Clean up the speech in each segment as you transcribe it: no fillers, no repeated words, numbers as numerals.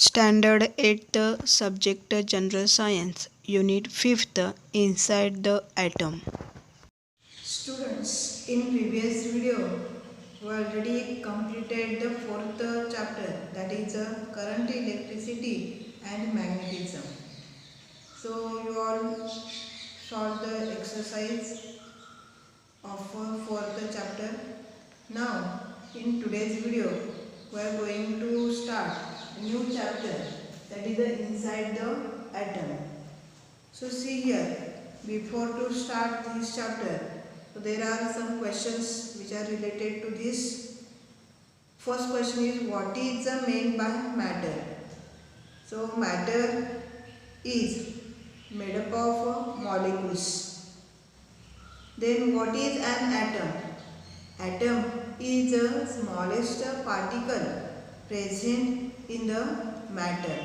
Standard 8th Subject General Science Unit 5th Inside the Atom. Students, in previous video we already completed the fourth chapter, that is current, electricity and magnetism. So you all solved the exercise of fourth chapter. Now in today's video we are going to start a new chapter, that is the inside the atom. So see here, before to start this chapter, so there are some questions which are related to this. First question is, what is the meant by matter? So matter is made up of molecules. Then what is an atom? Atom is the smallest particle present in the matter.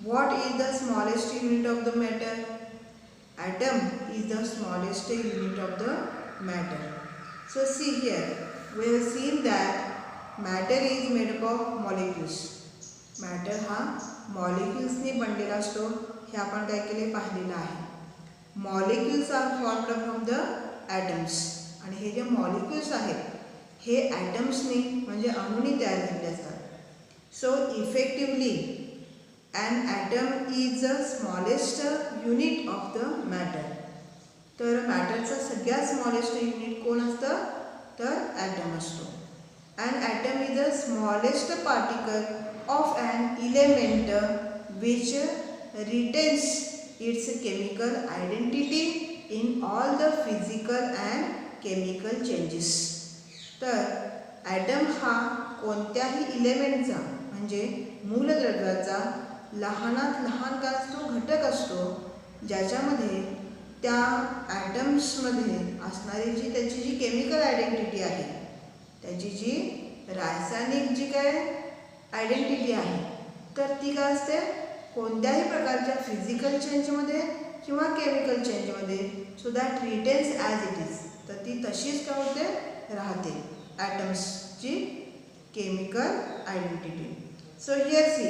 What is the smallest unit of the matter? Atom is the smallest unit of the matter. So see here, we have seen that matter is made up of molecules. Matter हा molecules ने बनलेला असतो, हे आपण काय केले पाहिलेलं आहे. Molecules are formed from the atoms, आणि हे जे molecules आहेत हे atoms ने म्हणजे अणूंनी तयार झालेले असतात. So effectively an atom is the smallest unit of the matter. तर मॅटरचा सगळ्यात स्मॉलेस्ट युनिट कोण असतं? तर ॲटम असतो. An atom is the smallest particle of an element which retains its chemical identity in all the physical and chemical changes. तर item हा कोणत्याही इलेमेंटचा म्हणजे मूलद्रव्याचा लहानात लहान काय असतो? घटक असतो, ज्याच्यामध्ये त्या ॲटम्समध्ये असणारी जी त्याची जी केमिकल आयडेंटिटी आहे, त्याची जी रासायनिक जी काय आयडेंटिटी आहे, तर ती काय असते? कोणत्याही प्रकारच्या फिजिकल चेंजमध्ये किंवा केमिकल चेंजमध्ये, so that retains as it is, तर ती तशीच काय होते? राहते ॲटम्सची chemical identity. So here see,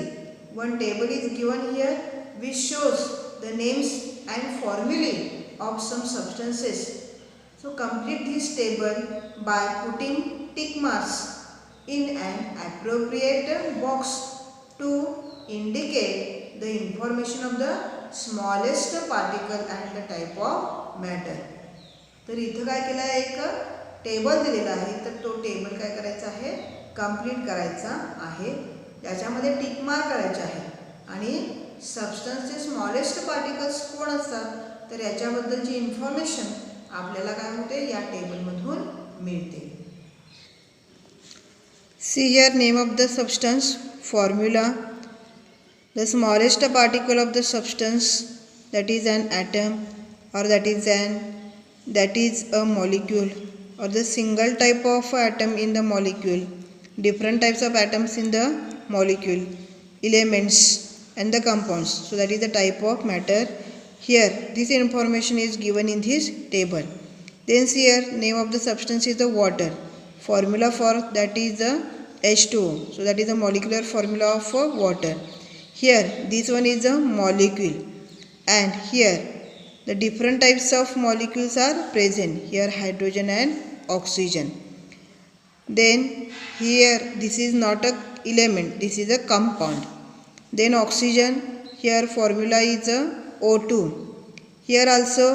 one table is given here which shows the names and formulae of some substances. So complete this table by putting tick marks in an appropriate box to indicate the information of the smallest particle and the type of matter. तर इथं काय केलं आहे? एक table दिलेला आहे, तर तो टेबल काय करायचा आहे? कंप्लीट करायचा आहे. याच्यामध्ये टिक मार्क करायचे आहे आणि सबस्टन्सचे स्मॉलेस्ट पार्टिकल्स कोण असतात, तर याच्याबद्दलची इन्फॉर्मेशन आपल्याला काय होते? या टेबलमधून मिळते. See here name of the substance, formula. The smallest particle of the substance, that is an atom और that is a molecule or the single type of atom in the molecule. Different types of atoms in the molecule, elements and the compounds, so that is the type of matter. Here this information is given in this table. Then here name of the substance is the water, formula for that is the H2O, so that is the molecular formula of water. Here this one is a molecule, and here the different types of molecules are present, here hydrogen and oxygen. Then here this is not a element, this is a compound. Then oxygen, here formula is a O2. Here also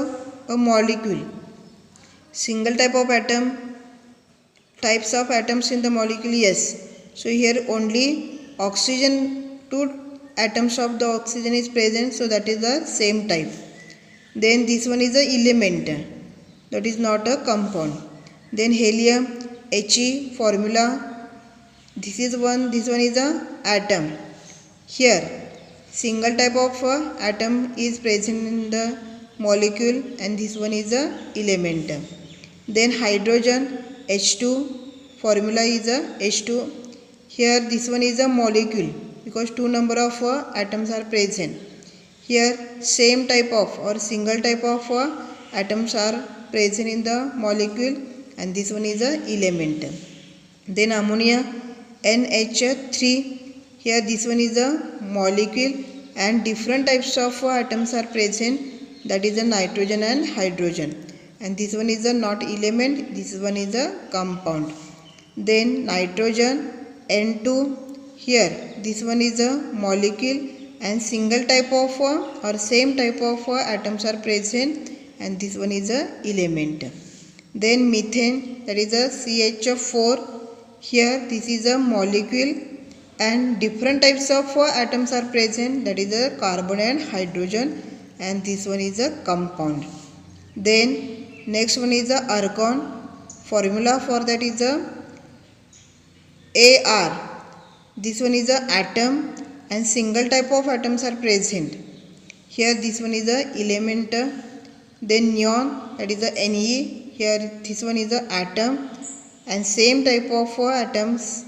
a molecule, single type of atom. Types of atoms in the molecule, yes. So here only oxygen, two atoms of the oxygen is present, so that is the same type. Then this one is a element, that is not a compound. Then helium, He formula, this is one, this one is a atom. Here single type of atom is present in the molecule, and this one is a element. Then hydrogen, H2 formula is a H2. Here this one is a molecule because two number of atoms are present. Here same type of or single type of atoms are present in the molecule, and this one is a element. Then ammonia, NH3. Here this one is a molecule and different types of atoms are present, that is a nitrogen and hydrogen. And this one is a not element, this one is a compound. Then nitrogen N2, here this one is a molecule and single type of or same type of atoms are present, and this one is a element. Then methane, that is a CH4, here this is a molecule and different types of atoms are present, that is a carbon and hydrogen, and this one is a compound. Then next one is a argon, formula for that is a AR. This one is a atom and single type of atoms are present. Here this one is a element. Then neon, that is a Ne. Here this one is a atom and same type of atoms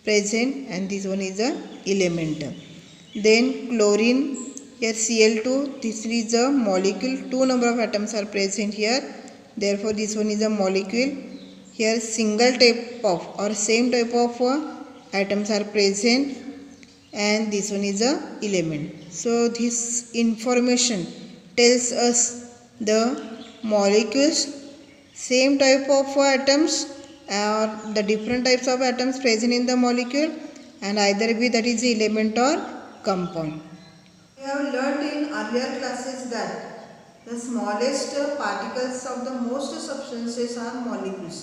present, and this one is a element. Then chlorine, here Cl2, this is a molecule, 2 number of atoms are present here, therefore this one is a molecule. Here single type of or same type of atoms are present, and this one is a element. So this information tells us the molecules, same type of atoms or the different types of atoms present in the molecule, and either be that is element or compound. We have learned in earlier classes that the smallest particles of the most substances are molecules.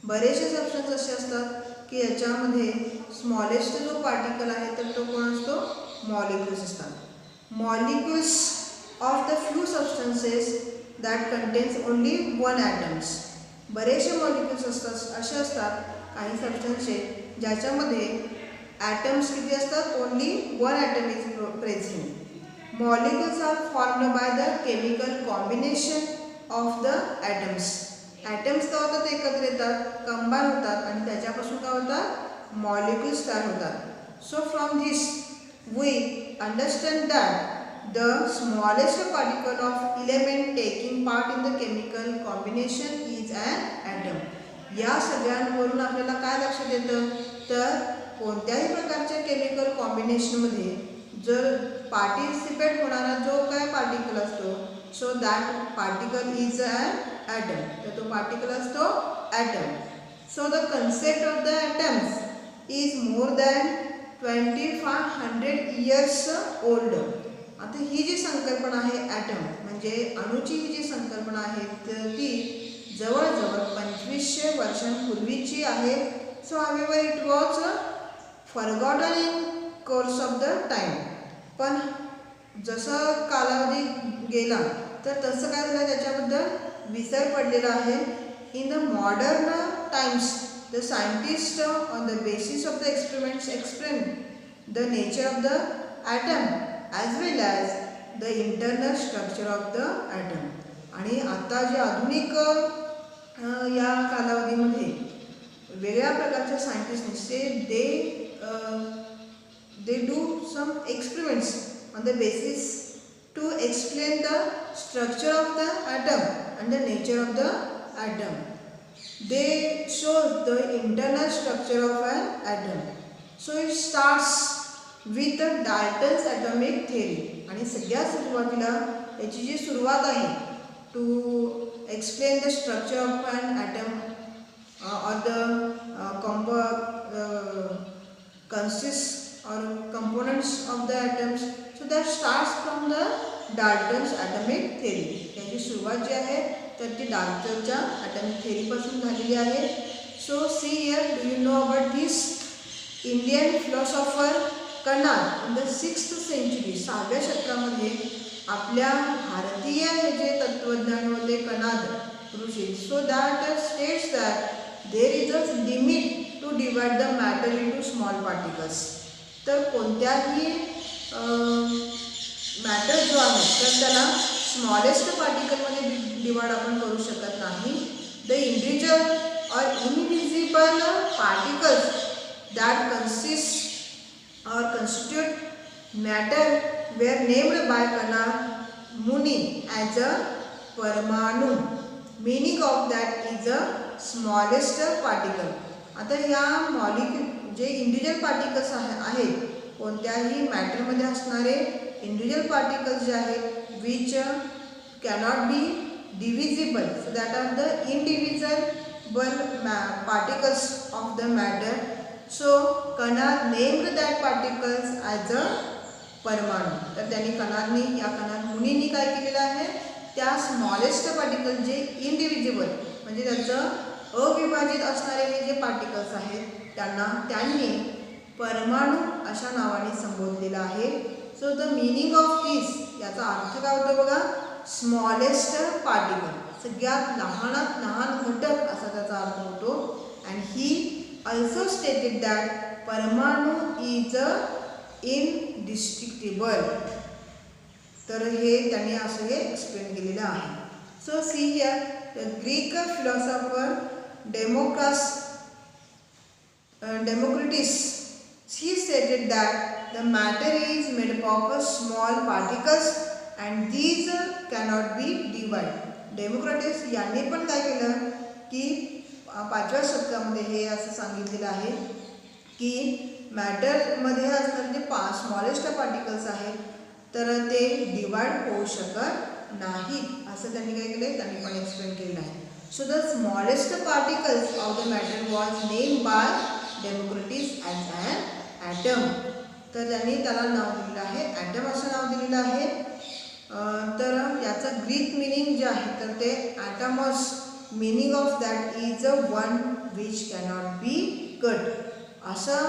बरेचसे substance असे असतात की याच्यामध्ये smallest जो particle आहे तर तो कोण असतो, मॉलिक्युल्स असतात. Molecules of the few substances that contains only one atoms. बरेचसे मॉलिक्युल्स असतात, असे असतात काही सबस्टन्सचे ज्याच्यामध्ये ॲटम्स किती असतात, only one atom is present. Molecules are formed by the chemical combination of the atoms. Atoms काय होतात, एकत्र येतात, कंबाईन होतात आणि त्याच्यापासून काय होतात, मॉलिक्युल्स तयार होतात. So from this we understand that the smallest particle of element taking part in the chemical combination is an atom. या सगळ्यांवरून आपल्याला काय लक्षात येतं, तर कोणत्याही प्रकारच्या केमिकल कॉम्बिनेशनमध्ये जर पार्टिसिपेट होणारा जो काय पार्टिकल असतो, so that particle is an atom. तर तो पार्टिकल असतो atom. So the concept of the atoms is more than 2500 years old. आता ही जी संकल्पना आहे ॲटम म्हणजे अणुची ही जी संकल्पना आहे तर ती जवळजवळ 2500 वर्षांपूर्वीची आहे. So however it was forgotten in course of the time. पण जसं कालावधी गेला तर तसं काय झालं, त्याच्याबद्दल विसर पडलेला आहे. In the modern times the scientist on the basis of the experiments explain the nature of the atom as well as the internal structure of the atom. आणि आता जे आधुनिक या कालावधीमध्ये वेगळ्या प्रकारच्या सायंटिस्टने they do some experiments on the basis to explain the structure of the atom and the nature of the atom. They show the internal structure of an atom. So it starts with the Dalton's atomic theory. आणि सगळ्यात सुरुवातीला याची जी सुरुवात आहे to explain the structure of an atom or the consists or components of the atoms. So that starts from the Dalton's atomic theory. याची सुरुवात जी आहे तर ती डाल्टनच्या ॲटॉमिक थेअरीपासून झालेली आहे. So see here, do you know about this Indian philosopher Kanad in the 6th century. 6व्या शतकामध्ये आपल्या भारतीय हे जे तत्वज्ञान होते Kanad Rishi. So that states that there is a limit to divide the matter into small particles. तर कोणत्याही मॅटर जो आहे तर त्याला स्मॉलेस्ट पार्टिकलमध्ये डिवाइड आपण करू शकत नाही. The individual or invisible particles that consist or constitute matter were named by Kanad Muni as a paramanu. Meaning of that is a smallest particle. आता या मॉलिक्यूल जे इंडिव्हिज्युअल पार्टिकल्स आहेत कोणत्याही मॅटरमध्ये असणारे इंडिव्हिज्युअल पार्टिकल्स जे आहेत which cannot be divisible, so that are the indivisible particles of the matter. So Kanad named that particles as a परमाणु. तर त्यांनी कणादनी या कणाद मुनींनी काय केलेलं आहे, त्या स्मॉलेस्ट पार्टिकल जे इनडिव्हिजिबल म्हणजे त्याचं अविभाजित असणारे हे जे पार्टिकल्स आहेत त्यांनी परमाणु अशा नावाने संबोधलेलं आहे. सो द मीनिंग ऑफ दिस, याचा अर्थ काय होतो बघा, स्मॉलेस्ट पार्टिकल, सगळ्यात लहानात लहान घटक असा त्याचा अर्थ होतो. And he also stated that परमाणु इज इनडिस्ट्रिक्टिबल. तर हे त्यांनी असं हे एक्सप्लेन केलेलं आहे. So see here the Greek philosopher Democritus, he stated that the matter is made up of small particles and these cannot be divided. Democracies यांनी पण काय केलं की 5व्या शतकामध्ये हे असं सांगितलेलं आहे की मॅटरमध्ये असणारे जे स्मॉलेस्ट पार्टिकल्स आहेत तर ते डिवाइड होऊ शकत नाहीत असं त्यांनी काय केलं, त्यांनी पण एक्सप्लेन केलेलं आहे. So the smallest particles of the matter was name by Democritus as an atom. तर त्यांनी त्याला नाव दिलेलं आहे ॲटम असं नाव दिलेलं आहे. तर याचं ग्रीक मिनिंग जे आहे तर ते atoms, meaning of that is a one which cannot be cut. असं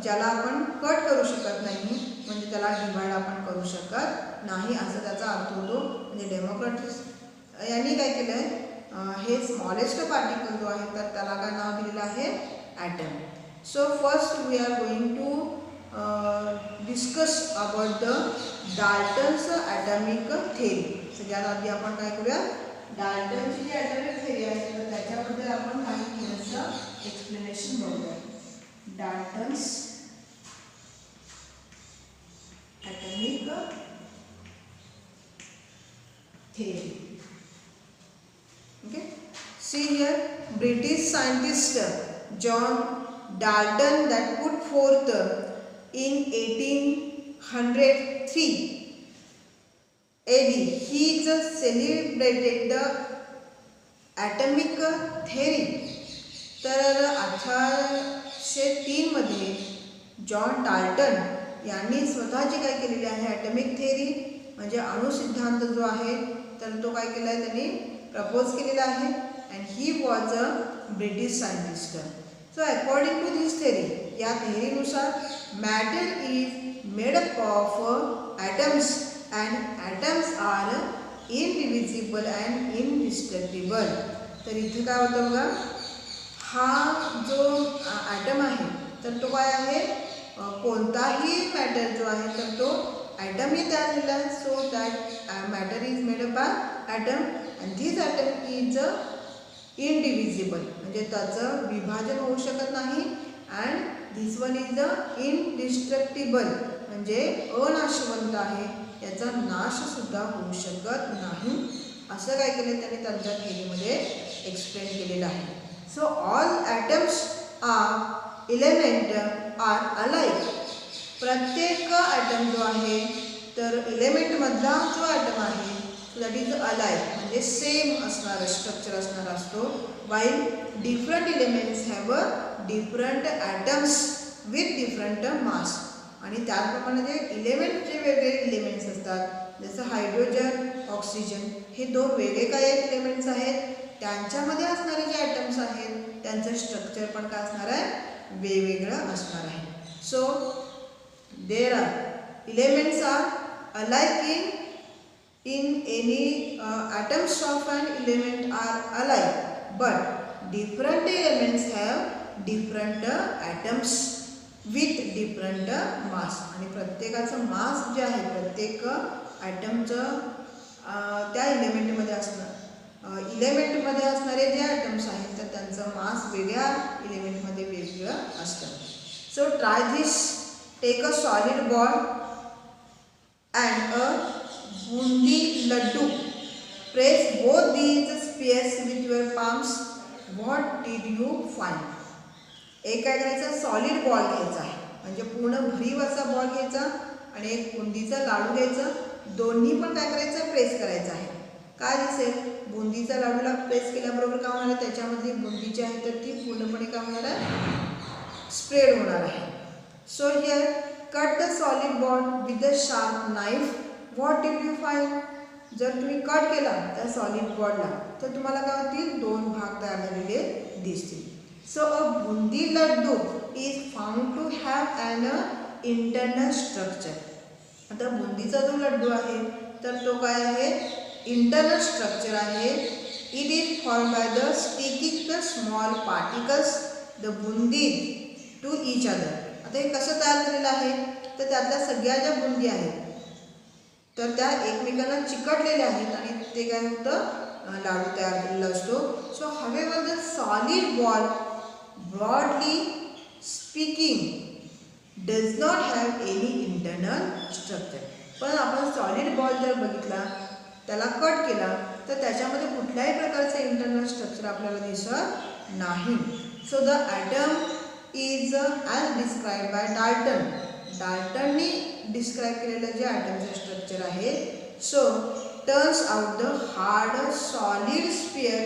ज्याला आपण कट करू शकत नाही, म्हणजे त्याला डिवाइड आपण करू शकत नाही असं त्याचा अर्थ होतो. म्हणजे डेमोक्रेटिस यांनी काय केलं आहे, हे स्मॉलेस्ट पार्टिकल जो आहे तर त्याला काय नाव दिलेलं आहे, atom. So first we are going to discuss about the Dalton's atomic theory. सगळ्यात आधी आपण काय करूया, डाल्टनची जी ॲटॉमिक थेरी आहे तर त्याच्याबद्दल आपण काही थोडंसं एक्सप्लेनेशन बघूया. Dalton's atomic theory. Okay, see here, British scientist John Dalton that put forth in 1803 AD. He just celebrated the atomic theory. तर 1803 मध्ये जॉन डाल्टन यांनी स्वतःची काय केलेली आहे, ॲटॉमिक थेअरी म्हणजे अणुसिद्धांत जो आहे तर तो काय केला आहे, त्यांनी प्रपोज केलेला आहे. And he was a British scientist. So according to this theory, या थेअरीनुसार matter is made up of atoms and atoms are indivisible and indestructible. तर इथे काय होतं बघा, हा जो ॲटम आहे तर तो काय आहे, कोणताही मॅटर जो आहे तर तो ॲटमने तयार झालेला आहे. So that matter is made up by atom and this atom is indivisible, म्हणजे त्याचं विभाजन होऊ शकत नाही. And this one is indestructible, म्हणजे अनाशवंत आहे, याचा नाशसुद्धा होऊ शकत नाही. असं काय केलं त्यांनी त्यांच्या थेअरीमध्ये एक्सप्लेन केलेलं आहे. So all atoms are element are alike. प्रत्येक ॲटम जो आहे तर एलिमेंटमधला जो ॲटम आहे दॅट इज अलाइक, म्हणजे सेम असणारं स्ट्रक्चर असणार असतो. While different elements have a different atoms with different mass. आणि त्याचप्रमाणे जे एलिमेंटचे वेगळे एलिमेंट्स असतात जसं हायड्रोजन, ऑक्सिजन, हे दोन वेगळे काय एलिमेंट्स आहेत, त्यांच्यामध्ये असणारे जे ॲटम्स आहेत त्यांचं स्ट्रक्चर पण काय असणार आहे, वेगवेगळं असणार आहे. So there are elements are alike in any atoms of an element are alike, but different elements have different atoms with different mass. आणि प्रत्येकाचं मास जे आहे, प्रत्येक ॲटमचं त्या एलिमेंटमध्ये असणारे जे ॲटम्स आहेत तर त्यांचं मास वेगळ्या एलिमेंटमध्ये वेगवेगळं असतं. So try this, take a solid ball and a boondi laddu. Press both these spheres with your palms. What did you find? एक काय करायचं, सॉलिड बॉल घ्यायचा आहे म्हणजे पूर्ण भरीव असा बॉल घ्यायचा आणि एक बुंदीचा लाडू घ्यायचा, दोन्ही पण काय करायचं, प्रेस करायचं आहे. काय दिसेल, बुंदीचा लाडूला प्रेस केल्याबरोबर काय होणार आहे, त्याच्यामधली बुंदी जी आहे तर ती पूर्णपणे काय होणार आहे, स्प्रेड होणार आहे. So here cut the solid ball with the sharp knife. What did you find? जर तुम्ही कट केला त्या सॉलिड बॉलला तर तुम्हाला काय होतील, दोन भाग तयार झालेले दिसतील. So a boondi laddu is found to have an internal structure. आता बुंदीचा जो लड्डू आहे तर तो काय आहे, इंटरनल स्ट्रक्चर आहे. It is form by the sticking the small particles the boondi to each other. आता हे कसं तयार झालेलं आहे, तर त्यातल्या सगळ्या ज्या बुंदी आहेत तर त्या एकमेकांना चिकटलेल्या आहेत आणि ते काय होतं, लाडू तयार केलेला असतो. So however the solid ball broadly speaking does not have any internal structure. पण आपण सॉलिड बॉल जर बघितला, त्याला कट केला तर त्याच्यामध्ये कुठल्याही प्रकारचे इंटरनल स्ट्रक्चर आपल्याला दिसत नाही. So the atom is as describe by Dalton. डाल्टननी डिस्क्राईब केलेलं जे ॲटमचं स्ट्रक्चर आहे, so turns out the hard solid sphere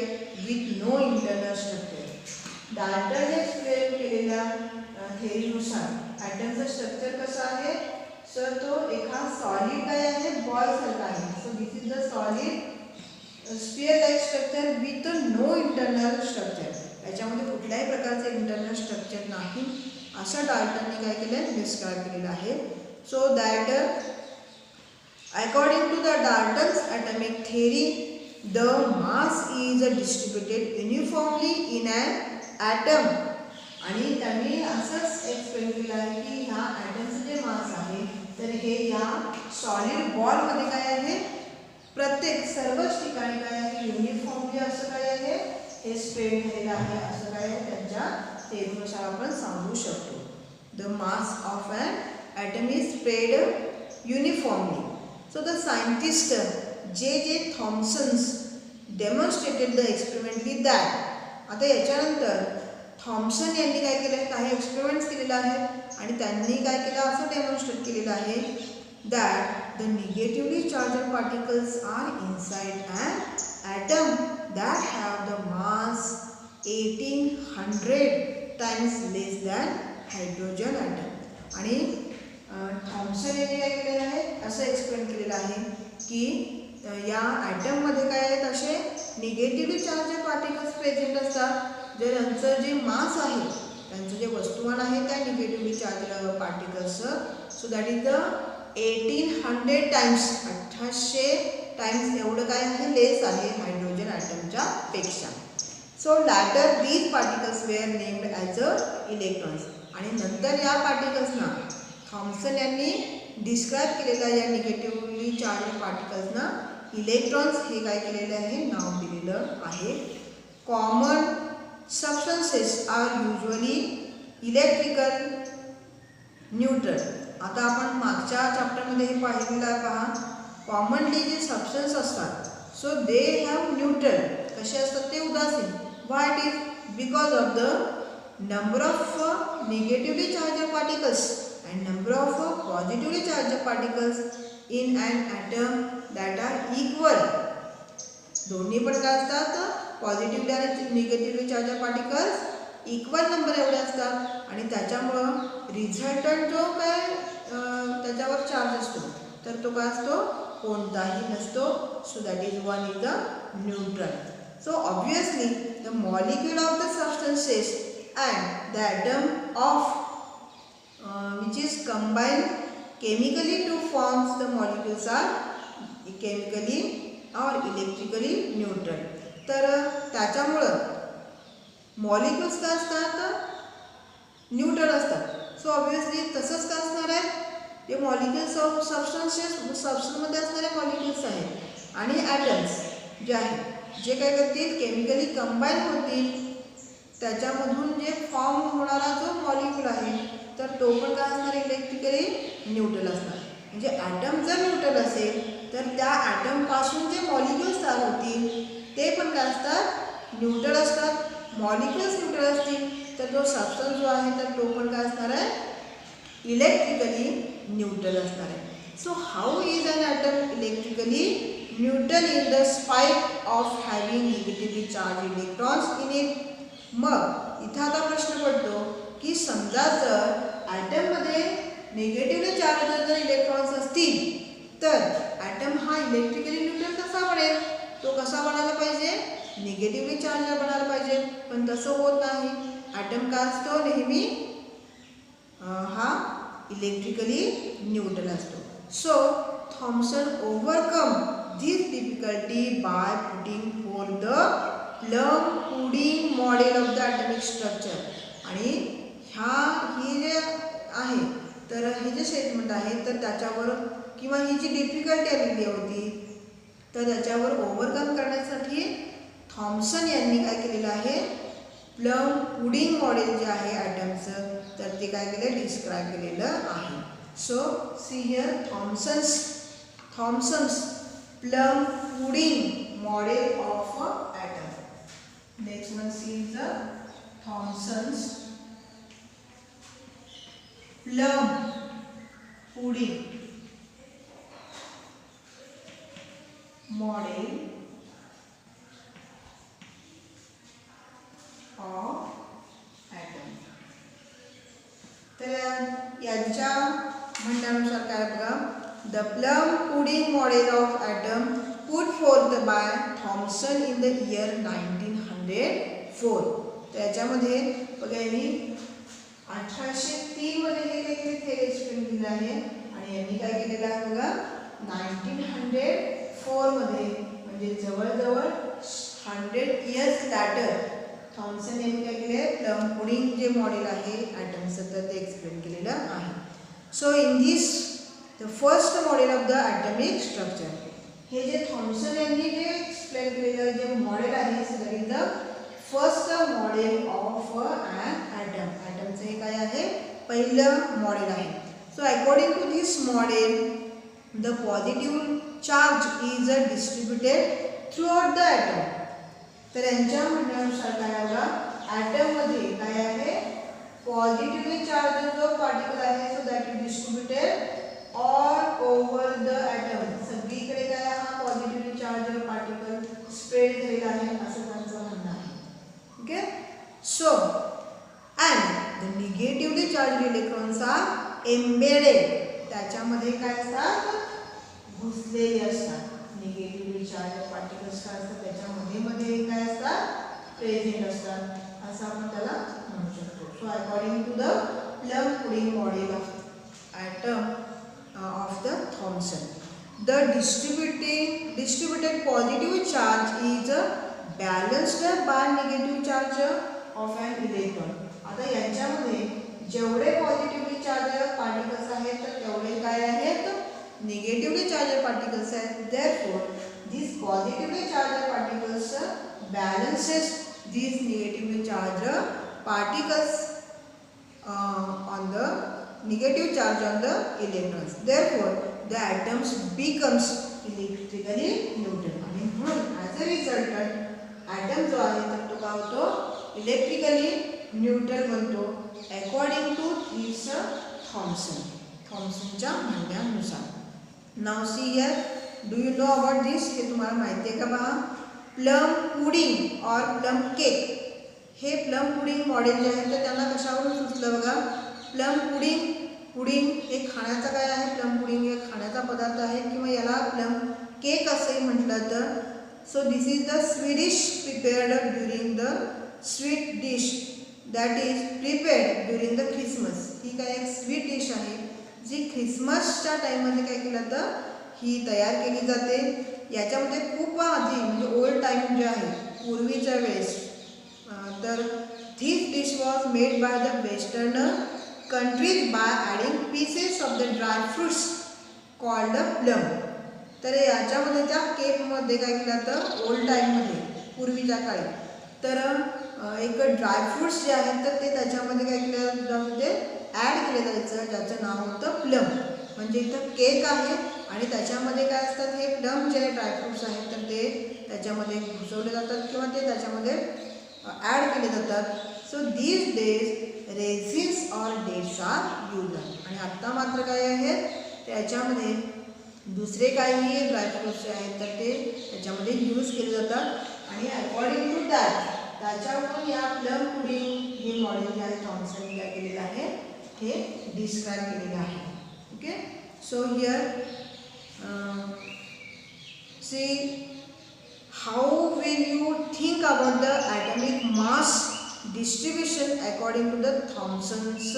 with no internal structure. डाल्टनने एक्सप्लेन केलेल्या थेअरीनुसार ॲटमचं स्ट्रक्चर कसं आहे, सर तो एका सॉलिड काय आहे, बॉल सारखा आहे. So this is the solid sphere like structure with no internal structure. याच्यामध्ये कुठल्याही प्रकारचे इंटरनल स्ट्रक्चर नाही असं डाल्टनने काय केलं, डिस्क्राईब केलेलं आहे. So that according to the Dalton's atomic theory the mass is distributed uniformly in an atom. आणि त्यांनी असंच एक्सप्लेन केलं आहे की ह्या ॲटमचं जे मास आहे तर हे या सॉलिड बॉलमध्ये काय आहे, प्रत्येक सर्वच ठिकाणी काय आहे, युनिफॉर्मली असं काय आहे, हे स्प्रेड झालेलं आहे असं काय आहे, त्यांच्या थेअरीनुसार आपण सांगू शकतो. The mass of an atom is spread uniformly. So the scientist J Thomson's demonstrated the experiment with that. आता याच्यानंतर थॉम्सन यांनी काय केलं, काही एक्सपेरिमेंट्स केलेलं आहे आणि त्यांनी काय केलं, असं डेमॉन्स्ट्रेट केलेलं आहे that the negatively charged particles are inside an atom that have the mass 1800 times less than hydrogen atom. आणि थॉम्सन यांनी काय केलेलं आहे, असं एक्सप्लेन केलेलं आहे की या ॲटममध्ये काय आहेत, असे निगेटिव्हली चार्जड पार्टिकल्स प्रेझेंट असतात. जे त्यांचं जे मास आहे, त्यांचं जे वस्तुमान आहे त्या निगेटिव्हली चार्ज पार्टिकल्सचं, so that is the 1800 times, 1800 times एवढं काय आहे, लेस आहे हायड्रोजन ॲटमच्या पेक्षा. So later these particles were named as a electrons. आणि नंतर या पार्टिकल्सना थॉम्सन यांनी डिस्क्राईब केलेल्या या निगेटिव्हली चार्ज पार्टिकल्सना इलेक्ट्रॉन्स हे काय केलेलं आहे, नाव दिलेलं आहे. Common substances are usually electrical neutral. आता आपण मागच्या चॅप्टरमध्ये हे पाहिलेलं आहे पहा, कॉमनली जे सबस्टन्स असतात सो दे हॅव न्यूट्रल. कसे असतात ते, उदासीन. Why it is, because of the number of negatively charged particles and number of positively charged particles in an atom that are equal. दोन्ही पण काय असतात, पॉझिटिव्हली आणि निगेटिव्हली चार्जड पार्टिकल्स इक्वल नंबर एवढे असतात आणि त्याच्यामुळं रिझल्टंट जो काय त्याच्यावर चार्ज असतो तर तो काय असतो, कोणताही नसतो. So that is one is the neutral. So obviously the molecule of the substances and the atom of which is combined chemically to forms the molecules are chemically or electrically neutral. तर त्याच्यामुळं molecules काय असतात, neutral असतात. So obviously तसंच काय असणार आहे, जे मॉलिक्युल्स ऑफ सबस्टन्समध्ये असणारे मॉलिक्युल्स आहेत आणि ॲटम्स जे आहेत जे काय करतील, केमिकली कंबाईन होतील. त्याच्यामधून जे फॉर्म होणारा जो मॉलिक्यूल आहे तर तो पण काय असणार, इलेक्ट्रिकली न्यूट्रल असणार. म्हणजे ॲटम जर न्यूट्रल असेल तर त्या ॲटमपासून जे मॉलिक्युल्स तयार होतील ते पण काय असतात, न्यूट्रल असतात. मॉलिक्युल्स न्यूट्रल असतील तर जो सबस्टन्स जो आहे तर तो पण काय असणार आहे, इलेक्ट्रिकली न्यूट्रल असणार आहे. So how is an atom electrically neutral in the spite of having negatively charge electrons in it. मग इथं आता प्रश्न पडतो की समजा जर ॲटममध्ये निगेटिव्हली चार्ज जर इलेक्ट्रॉन्स असतील तर ॲटम हा इलेक्ट्रिकली न्यूट्रल कसा बनेल. तो कसा बनायला पाहिजे, निगेटिव्हली चार्ज बनायला पाहिजे. पण तसं होत नाही. ॲटम का असतो नेहमी हा इलेक्ट्रिकली न्यूट्रल असतो. So Thomson overcome this difficulty by putting for the plum pudding model of the atomic structure. आणि ही जे आहे तर हे जे स्टेटमेंट आहे तर त्याच्यावर किंवा ही जी डिफिकल्टी आलेली होती तर त्याच्यावर ओव्हरकम करण्यासाठी थॉम्सन यांनी काय केलेलं आहे, प्लम पुडिंग मॉडेल जे आहे ॲटमचं तर ते काय केलं, डिस्क्राईब केलेलं आहे. So see here Thomson's plum pudding model of atom. Next one see is the Thomson's plum pudding model of atom. तर यांच्या म्हणण्यानुसार काय बघा, the plum pudding model of atom put forth by Thomson in the year 1904. त्याच्यामध्ये बघा यांनी 1803 मध्ये हे काहीतरी एक्सप्लेन केलेलं आहे आणि यांनी काय केलेलं आहे बघा 1904 मध्ये म्हणजे जवळजवळ 100 इयर्स लॅटर थॉम्सन यांनी काय केले, प्लम पुडिंग जे मॉडेल आहे ॲटमचं तर ते एक्सप्लेन केलेलं आहे. So in this the first model of the atomic structure. हे जे थॉम्सन यांनी जे एक्सप्लेन केलेलं जे मॉडेल आहे that is the first model of an atom. ॲटमचं हे काय आहे, पहिलं मॉडेल आहे. So according to this model the positive charge is distributed throughout the atom. तर यांच्या म्हणण्यानुसार काय बघा, ॲटममध्ये काय आहे, पॉझिटिव्हली चार्ज जो पार्टिकल आहे so that is distributed all over the atom. सगळीकडे काय हा पॉझिटिव्हली चार्ज पार्टिकल स्प्रेड झालेला आहे असं त्यांचं म्हणणं आहे. Okay. So and the negatively charge electrons are embedded. त्याच्यामध्ये काय असतात, घुसलेले असतात. निगेटिव्हली चार्ज पार्टिकल्स काय असतात त्याच्यामध्ये काय असतात, प्रेझेंट असतात असं आपण त्याला म्हणू शकतो. So according to the plum pudding model of atom of the Thomson, the distributed positive charge is balanced by negative charge of an electron. आता यांच्यामध्ये जेवढे पॉझिटिव्हली चार्ज पार्टिकल्स आहेत तर तेवढे काय आहेत, निगेटिव्हली चार्ज पार्टिकल्स आहेत. Therefore these positively charged particles balances these negatively charged particles on the negative charge on the electrons. Therefore the atoms becomes electrically neutral. आणि म्हणून as a result atom जो आहे तर तो काय होतो, इलेक्ट्रिकली न्यूट्रल बनतो अकॉर्डिंग टू दिस थॉम्सनच्या म्हणण्यानुसार. Now see here, do you know about this, हे तुम्हाला माहिती आहे का पहा. Plum pudding or plum cake, हे प्लम पुडिंग मॉडेल जे आहे तर त्यांना कशावरून सुचलं बघा. प्लम पुडिंग हे खाण्याचा काय आहे, प्लम पुडिंग हे खाण्याचा पदार्थ आहे किंवा याला प्लम केक असंही म्हटलं तर. So this is the Swedish prepared during the sweet dish that is prepared during the Christmas. ही काय एक स्वीट डिश आहे जी ख्रिसमसच्या टाईममध्ये काय केलं तर ही तयार केली जाते. याच्यामध्ये खूप आधी म्हणजे ओल्ड टाईम जे आहे पूर्वीच्या वेळेस तर this dish was made by the western countries bye adding pieces of the dry fruits called plum. तर याच्यामध्ये त्या केकमध्ये काय केलं तर ओल्ड टाईममध्ये पूर्वीच्या काळी तर एक ड्रायफ्रूट्स जे आहेत तर ते त्याच्यामध्ये काय केलं ते ॲड केलं जायचं ज्याचं नाव होतं प्लम. म्हणजे इथं केक आहे आणि त्याच्यामध्ये काय असतात, हे प्लम जे ड्रायफ्रूट्स आहेत तर ते त्याच्यामध्ये घुसवले जातात किंवा ते त्याच्यामध्ये ॲड केले जातात. So these days resins or dates are used. आणि आत्ता मात्र काय आहे त्याच्यामध्ये दुसरे काही ड्रायफ्रुट्स आहेत तर ते त्याच्यामध्ये यूज केले जातात आणि अकॉर्डिंग टू दॅट त्याच्यावरून या प्लम पुडिंग हे मॉडेल जे आहे थॉमसन काय केलेलं आहे हे डिस्क्राईब केलेलं आहे. Okay, so here see how will you think about the atomic mass distribution according to the Thomson's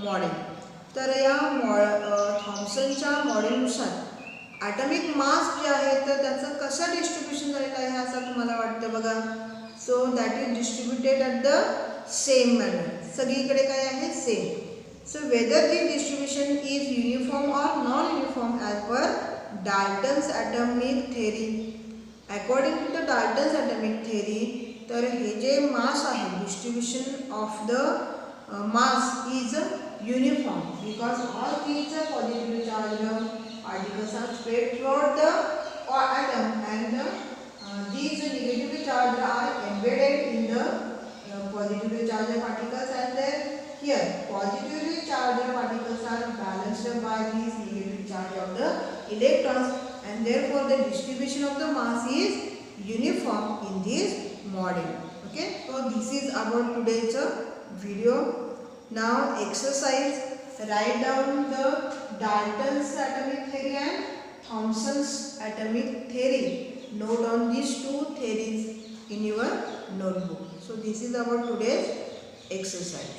model. तर या थॉम्सनच्या मॉडेलनुसार ॲटॉमिक मास जे आहे तर त्याचं कसं डिस्ट्रीब्युशन झालेलं आहे असं तुम्हाला वाटतं बघा. So that is distributed at the same manner, सगळीकडे काय आहे same. So whether the distribution is uniform or non uniform as per Dalton's atomic theory. According to the Dalton's atomic theory, तर हे जे मास आहे distribution of the mass is uniform because all these positively charged particles are spread throughout the atom and these negatively charged are embedded in the positively charged particles and then here positively charged particles are balanced by these negatively charged of the electrons and therefore the distribution of the mass is uniform in this model. Okay, so this is about today's video. Now exercise, write down the Dalton's atomic theory and Thomson's atomic theory. Note down these two theories in your notebook. So this is about today's exercise.